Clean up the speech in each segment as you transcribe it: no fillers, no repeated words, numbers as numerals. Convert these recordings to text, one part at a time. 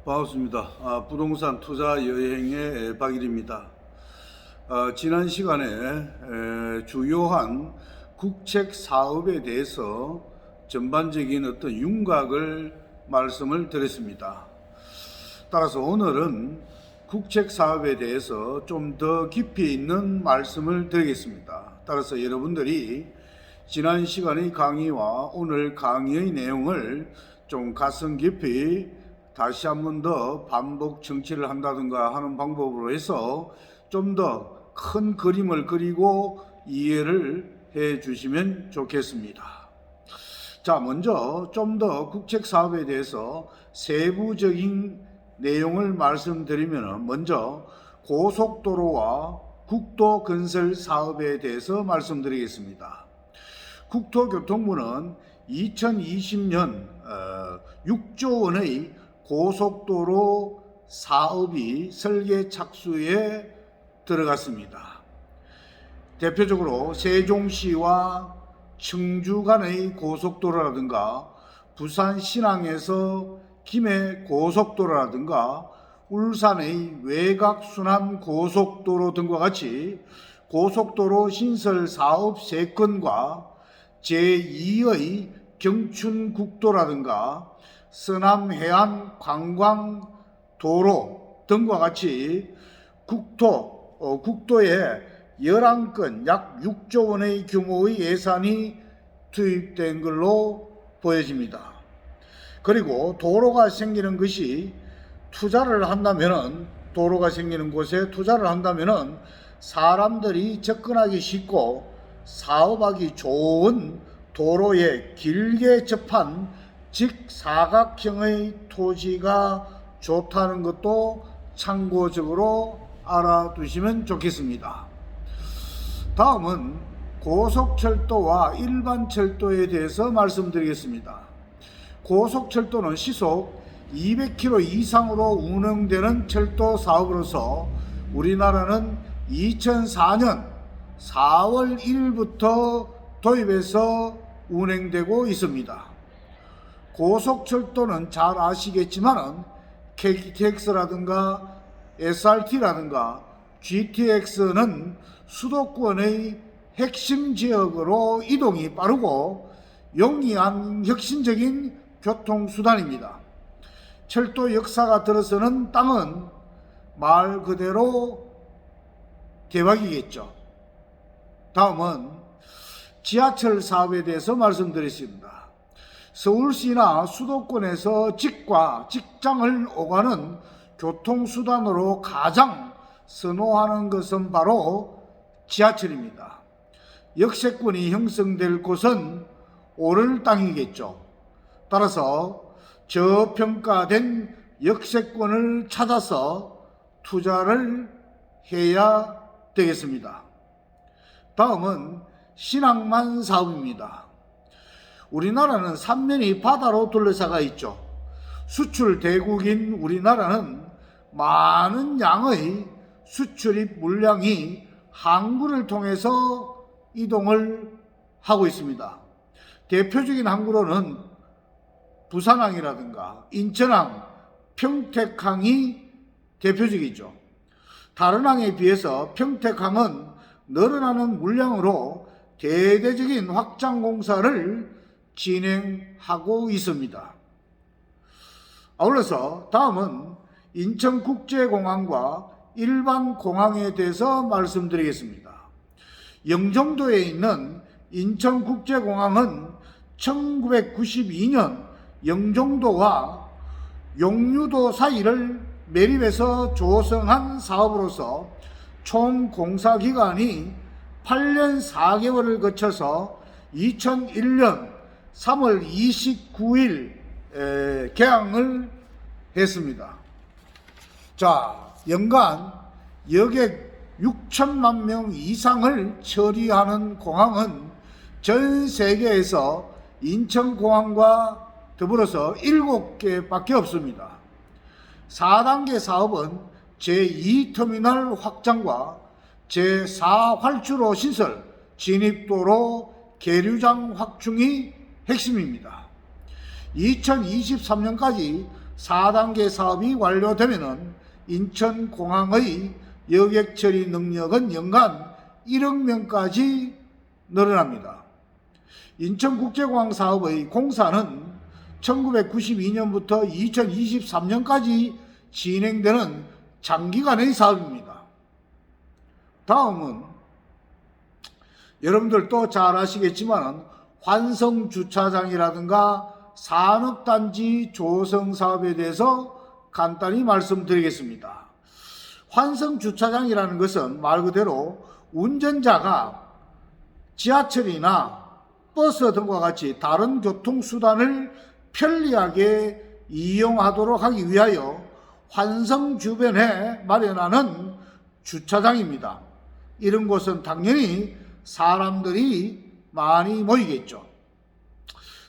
반갑습니다. 부동산 투자 여행의 박일입니다. 지난 시간에 주요한 국책 사업에 대해서 전반적인 어떤 윤곽을 말씀을 드렸습니다. 따라서 오늘은 국책 사업에 대해서 좀 더 깊이 있는 말씀을 드리겠습니다. 따라서 여러분들이 지난 시간의 강의와 오늘 강의의 내용을 좀 가슴 깊이 다시 한 번 더 반복 청취를 한다든가 하는 방법으로 해서 좀 더 큰 그림을 그리고 이해를 해 주시면 좋겠습니다. 자, 먼저 좀 더 국책 사업에 대해서 세부적인 내용을 말씀드리면, 먼저 고속도로와 국도 건설 사업에 대해서 말씀드리겠습니다. 국토교통부는 2020년 6조 원의 고속도로 사업이 설계 착수에 들어갔습니다. 대표적으로 세종시와 청주 간의 고속도로라든가 부산 신항에서 김해 고속도로라든가 울산의 외곽순환 고속도로 등과 같이 고속도로 신설 사업 3건과 제2의 경춘국도라든가 서남해안 관광도로 등과 같이 국도에 11건 약 6조 원의 규모의 예산이 투입된 걸로 보여집니다. 그리고 도로가 생기는 곳에 투자를 한다면은 사람들이 접근하기 쉽고 사업하기 좋은 도로에 길게 접한 직사각형의 토지가 좋다는 것도 참고적으로 알아두시면 좋겠습니다. 다음은 고속철도와 일반철도에 대해서 말씀드리겠습니다. 고속철도는 시속 200km 이상으로 운영되는 철도 사업으로서 우리나라는 2004년 4월 1일부터 도입해서 운행되고 있습니다. 고속철도는 잘 아시겠지만 KTX라든가 SRT라든가 GTX는 수도권의 핵심 지역으로 이동이 빠르고 용이한 혁신적인 교통수단입니다. 철도 역사가 들어서는 땅은 말 그대로 대박이겠죠. 다음은 지하철 사업에 대해서 말씀드리겠습니다. 서울시나 수도권에서 집과 직장을 오가는 교통수단으로 가장 선호하는 것은 바로 지하철입니다. 역세권이 형성될 곳은 오를 땅이겠죠. 따라서 저평가된 역세권을 찾아서 투자를 해야 되겠습니다. 다음은 신항만 사업입니다. 우리나라는 삼면이 바다로 둘러싸여 있죠. 수출 대국인 우리나라는 많은 양의 수출입 물량이 항구를 통해서 이동을 하고 있습니다. 대표적인 항구로는 부산항이라든가 인천항, 평택항이 대표적이죠. 다른 항에 비해서 평택항은 늘어나는 물량으로 대대적인 확장 공사를 진행하고 있습니다. 아울러서 다음은 인천국제공항과 일반 공항에 대해서 말씀드리겠습니다. 영종도에 있는 인천국제공항은 1992년 영종도와 용유도 사이를 매립해서 조성한 사업으로서 총 공사기간이 8년 4개월을 거쳐서 2001년 3월 29일 개항을 했습니다. 자, 연간 여객 6천만 명 이상을 처리하는 공항은 전 세계에서 인천공항과 더불어서 7개밖에 없습니다. 4단계 사업은 제2터미널 확장과 제4활주로 신설, 진입도로 계류장 확충이 핵심입니다. 2023년까지 4단계 사업이 완료되면 인천공항의 여객 처리 능력은 연간 1억 명까지 늘어납니다. 인천국제공항 사업의 공사는 1992년부터 2023년까지 진행되는 장기간의 사업입니다. 다음은 여러분들도 잘 아시겠지만 환성주차장이라든가 산업단지 조성 사업에 대해서 간단히 말씀드리겠습니다. 환성주차장이라는 것은 말 그대로 운전자가 지하철이나 버스 등과 같이 다른 교통수단을 편리하게 이용하도록 하기 위하여 환성 주변에 마련하는 주차장입니다. 이런 곳은 당연히 사람들이 많이 모이겠죠.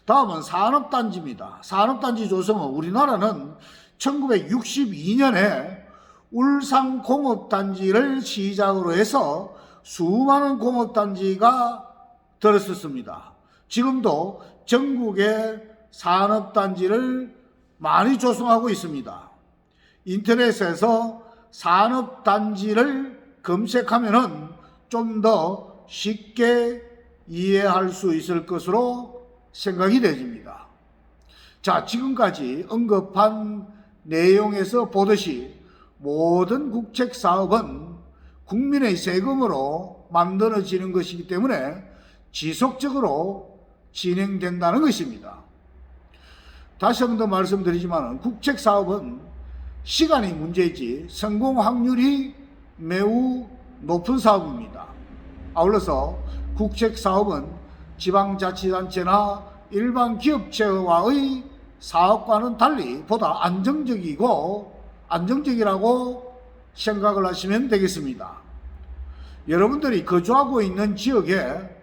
다음은 산업단지입니다. 산업단지 조성은 우리나라는 1962년에 울산공업단지를 시작으로 해서 수많은 공업단지가 들었었습니다. 지금도 전국의 산업단지를 많이 조성하고 있습니다. 인터넷에서 산업단지를 검색하면은 좀 더 쉽게 이해할 수 있을 것으로 생각이 되집니다. 자, 지금까지 언급한 내용에서 보듯이 모든 국책 사업은 국민의 세금으로 만들어지는 것이기 때문에 지속적으로 진행된다는 것입니다. 다시 한 번 더 말씀드리지만 국책 사업은 시간이 문제이지 성공 확률이 매우 높은 사업입니다. 아울러서 국책 사업은 지방자치단체나 일반 기업체와의 사업과는 달리 보다 안정적이라고 생각을 하시면 되겠습니다. 여러분들이 거주하고 있는 지역에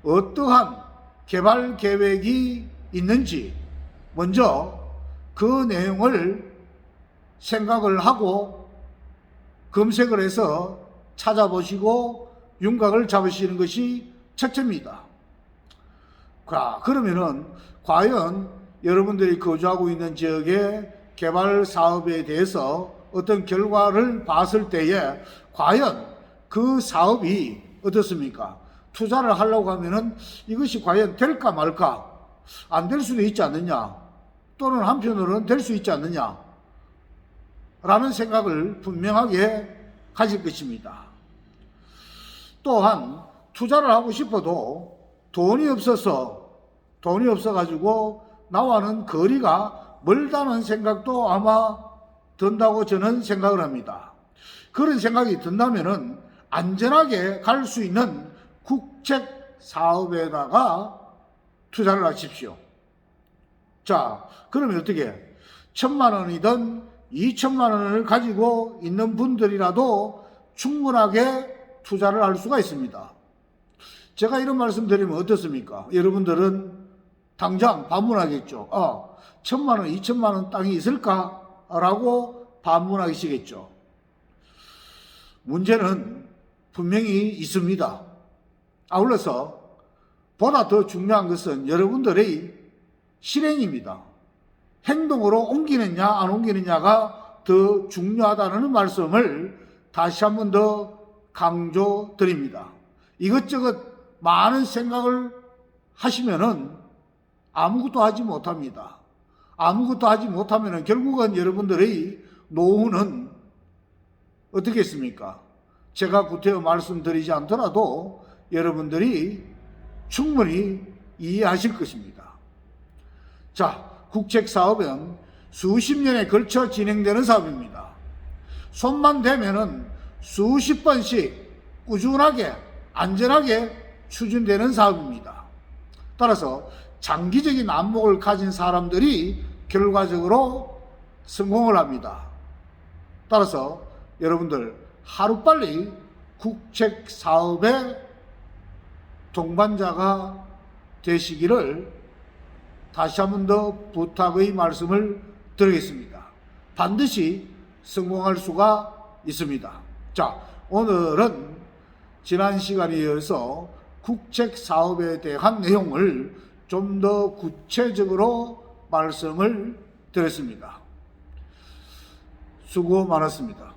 어떠한 개발 계획이 있는지 먼저 그 내용을 생각을 하고 검색을 해서 찾아보시고 윤곽을 잡으시는 것이 첫째입니다. 그러면은 과연 여러분들이 거주하고 있는 지역의 개발 사업에 대해서 어떤 결과를 봤을 때에 과연 그 사업이 어떻습니까? 투자를 하려고 하면은 이것이 과연 될까 말까? 안 될 수도 있지 않느냐? 또는 한편으로는 될 수 있지 않느냐? 라는 생각을 분명하게 가질 것입니다. 또한 투자를 하고 싶어도 돈이 없어가지고 나와는 거리가 멀다는 생각도 아마 든다고 저는 생각을 합니다. 그런 생각이 든다면은 안전하게 갈 수 있는 국책 사업에다가 투자를 하십시오. 자, 그러면 어떻게 1,000만 원이든 2,000만 원을 가지고 있는 분들이라도 충분하게 투자를 할 수가 있습니다. 제가 이런 말씀 드리면 어떻습니까? 여러분들은 당장 반문하겠죠. 1,000만 원, 2,000만 원 땅이 있을까? 라고 반문하시겠죠. 문제는 분명히 있습니다. 아울러서 보다 더 중요한 것은 여러분들의 실행입니다. 행동으로 옮기느냐 안 옮기느냐가 더 중요하다는 말씀을 다시 한 번 더 강조드립니다. 이것저것 많은 생각을 하시면은 아무것도 하지 못합니다. 아무것도 하지 못하면은 결국은 여러분들의 노후는 어떻겠습니까? 제가 구태여 말씀드리지 않더라도 여러분들이 충분히 이해하실 것입니다. 자, 국책 사업은 수십 년에 걸쳐 진행되는 사업입니다. 손만 대면은 수십 번씩 꾸준하게 안전하게 추진되는 사업입니다. 따라서 장기적인 안목을 가진 사람들이 결과적으로 성공을 합니다. 따라서 여러분들 하루빨리 국책 사업의 동반자가 되시기를 다시 한 번 더 부탁의 말씀을 드리겠습니다. 반드시 성공할 수가 있습니다. 자, 오늘은 지난 시간에 이어서 국책 사업에 대한 내용을 좀 더 구체적으로 말씀을 드렸습니다. 수고 많았습니다.